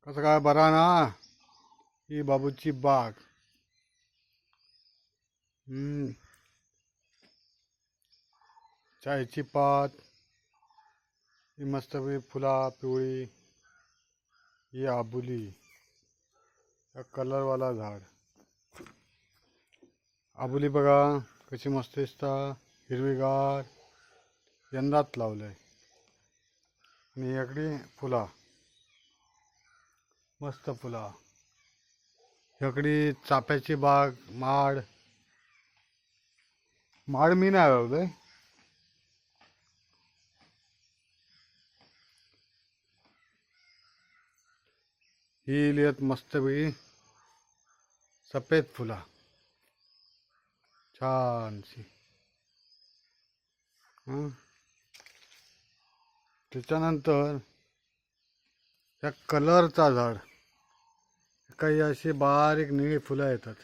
कसं काय बरा ना. ही बाबूची बाग. हम्म. चायची पात. ही मस्त फुला पिवळी. ही आबुली. हा कलरवाला झाड. आबुली बघा कशी मस्त दिसता. हिरवीगार. यंदाच लावलंय. आणि याकडे फुला. मस्त फुला. याकडे चाफ्याची बाग. माड. माड मी नाही लावलंय. ही लिहित मस्त वेळी सफेद फुला छानशी. त्याच्यानंतर या कलरचा झाड. काही अशी बारीक निळी फुलं येतात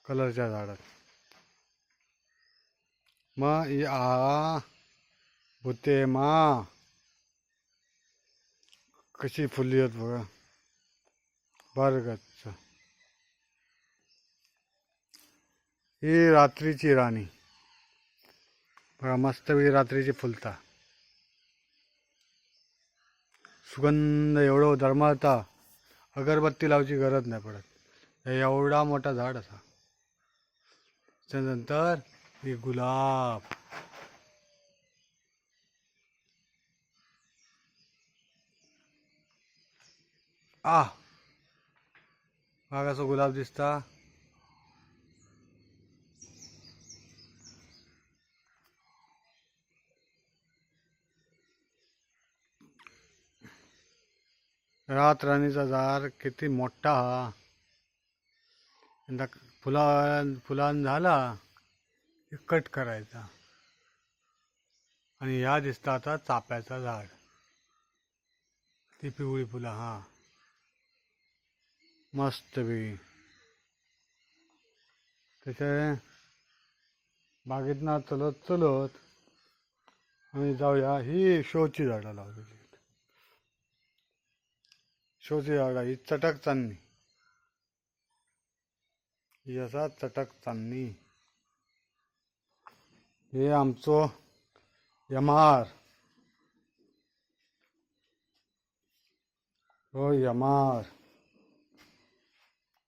कलरच्या झाडात. मग भुते मा कशी फुलली आहेत बघा. बरगच. ही रात्रीची राणी बघा मस्त वेळी रात्रीची फुलता. सुगंध एवढं दरमळता. अगरबत्ती लावायची गरज नाही पडत. एवढा मोठा झाड असा. त्यानंतर ही गुलाब. हा कसं गुलाब दिसता. रात राणीचा झाड किती मोठा हा. यंदा फुलान झाला की कट करायचा. आणि या दिसता आता चाफ्याचा झाड. ती पिवळी फुलं. हा मस्त वेळी त्याच्या बागेतनं चलत चलत आम्ही जाऊया. ही शोची झाडं लावलेली. शोची झाडं ही चटक चांदणी. ही असा चटक चांदणी. हे आमचो यमार. हो यमार.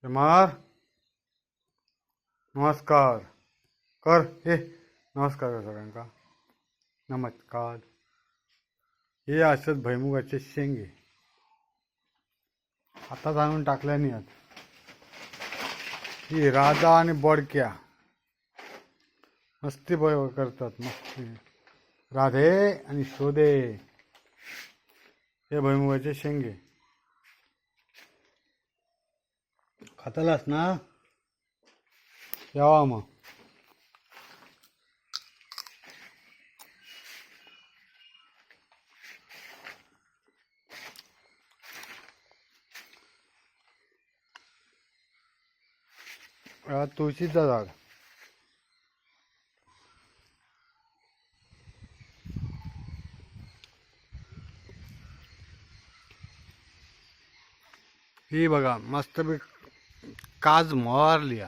यमार नमस्कार कर. हे नमस्कार कर सगळ्यांका. नमस्कार. हे असत भैमुगाचे शेंगे. आता आणून टाकल्यानी आहेत. ही राधा आणि बोडक्या मस्ती करतात. मस्ती राधे आणि शोधे. हे भैमुगाचे शेंगे खातालास ना. यावा मग. तुळशीचं झाड. ही बघा मस्त काज मोहरली.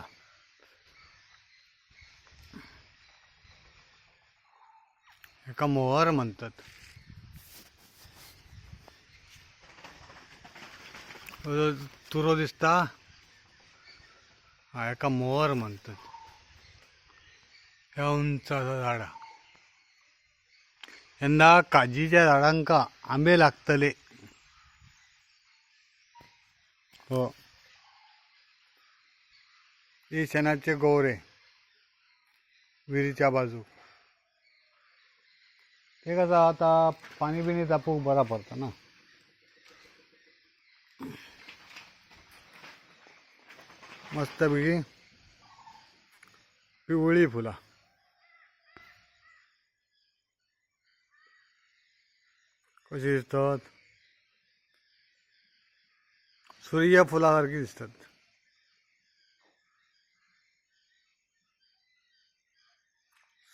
एका मोहर म्हणतात. तुरो दिसता. हा एका मोहर म्हणतात. ह्या उंचाचा झाडा. यंदा काजीच्या झाडांका आंबे लागतले. हो. ही शेणाचे गोवरे विहिरीच्या बाजू. ते कसं आता पाणी बिणी तापूक बरा पडतं ना. मस्त बिगी पिवळी फुला. कशी दिसतात. सूर्यफुलासारखी दिसतात.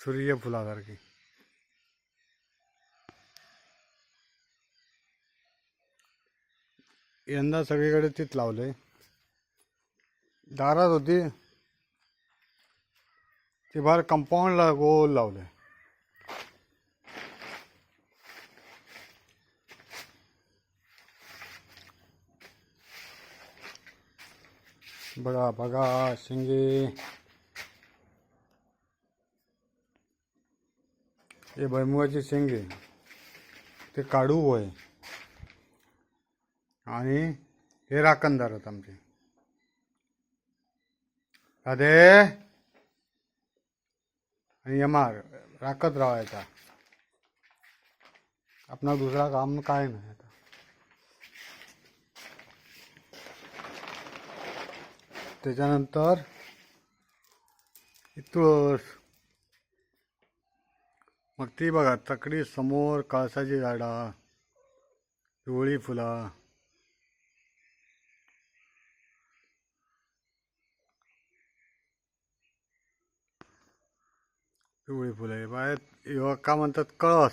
सूर्यफुलासारखी. यंदा सगळीकडे तीच लावले. दारात होती ती बाहेर कंपाऊंडला गोल लावले. बघा बघा शेंगे, हे भुईमुगाचे शेंगे ते काढू होय. आणि हे राखणदार आहेत आमचे. राधे आणि यमार राखत राहायचा. आपला दुसरा काम काय नाही आता. त्याच्यानंतर तुळस, मग ती बघा तकडी समोर कळसाची झाडा, पिवळी फुला, पिवळी फुले बाहेर का म्हणतात कळस,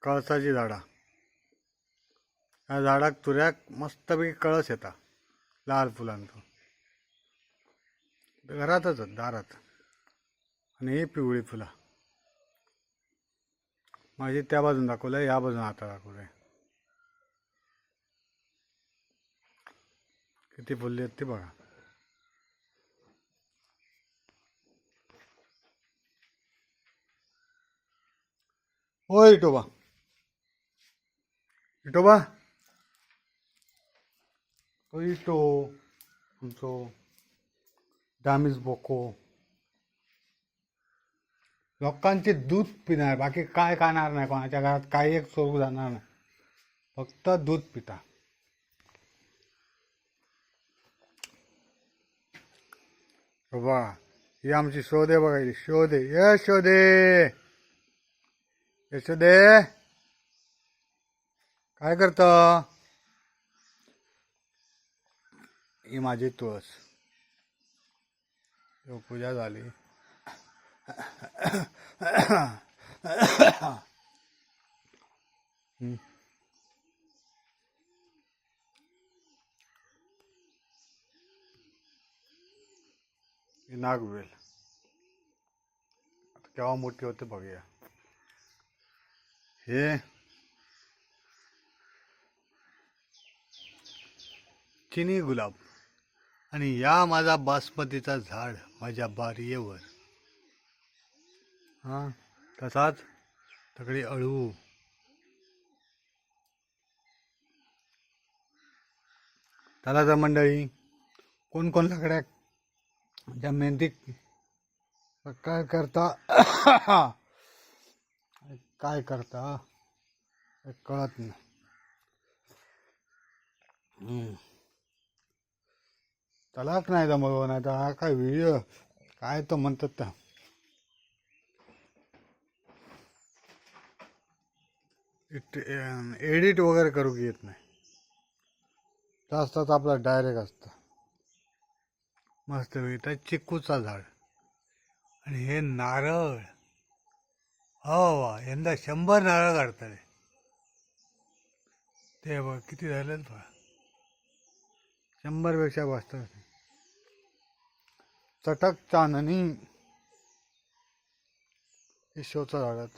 कळसाची झाडा. या झाडाक तुऱ्याक मस्तपैकी कळस येता लाल फुलांचं. घरातच दारात. आणि ही पिवळी फुला माझी त्या बाजून दाखवलंय, या बाजून आता दाखवलंय. किती फुलली आहेत ती बघा. ओ इटोबा, इटोबा, तो इटो तुमचो डामीज बोको लोकांचे दूध पिणार, बाकी काय खाणार नाही. कोणाच्या घरात काही एक सोडू जाणार नाही, फक्त दूध पिता. बाबा ही आमची शोधे बघायची. शोधे यशोदे, यशोदे काय करत. ही माझी तुळस. पूजा झाली. नागवेल आता केव्हा मोठी होते बघूया. हे चिनी गुलाब. आणि या माझा बासमतीचा झाड माझ्या बारीयेवर. हां तसाच तगडी अळू. त्याला तर मंडळी कोण कोण लाकड्या ज्या मेहंदीत काय करता काय करता कळत नाही. तलाक नाही जमलो नाही तर हा काय व्हिडिओ काय तो म्हणतात त्या एडिट वगैरे करू येत नाही. जास्त आपला डायरेक्ट असतं मस्त. त्या चिक्कूचा झाड. आणि हे नारळ, हो वा यंदा 100 नारळ काढतात. ते बघ किती झाले बघा, 100पेक्षा जास्त. चटक चांदणी हे शोचा झाडात.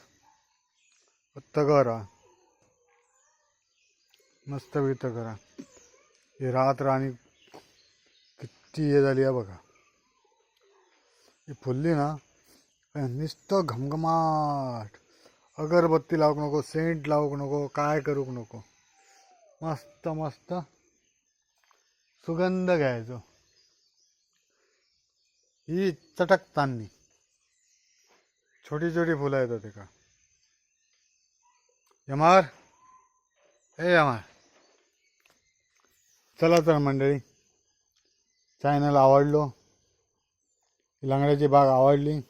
तगरा मस्त तगरा. हे रात्र आणि किती हे झाली आहे बघा. ही फुलली ना नुसतं घमघमाट. अगरबत्ती लावू नको, सेंट लावू नको, काय करू नको. मस्त मस्त सुगंध घ्यायचो. ही चटक चांदणी. छोटी छोटी फुलं येतात का. यमार, ए यमार, चला तर मंडळी, चॅनल आवडलो, लंगड्याची बाग आवडली,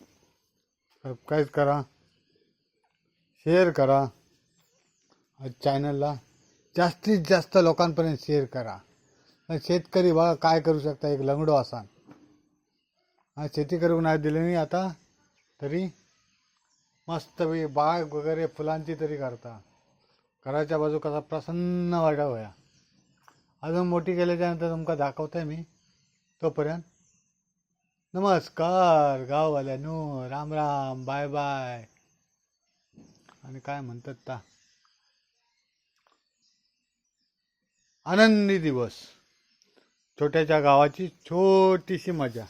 सबस्क्राईब करा, शेअर करा. चॅनलला जास्तीत जास्त लोकांपर्यंत शेअर करा. शेतकरी बघा काय करू शकता. एक लंगडो असा हा शेती करून नाही दिली नाही आता तरी मस्त बाग वगैरे फुलांची तरी करता. घराच्या बाजू कसा प्रसन्न वाटा होया. अजून मोठी केल्याच्या नंतर तुमका दाखवतोय मी. तोपर्यंत नमस्कार गाववाल्यानो, राम राम, बाय बाय. आणि काय म्हणतात ता, आनंदी दिवस. छोट्याच्या गावाची छोटीशी मजा.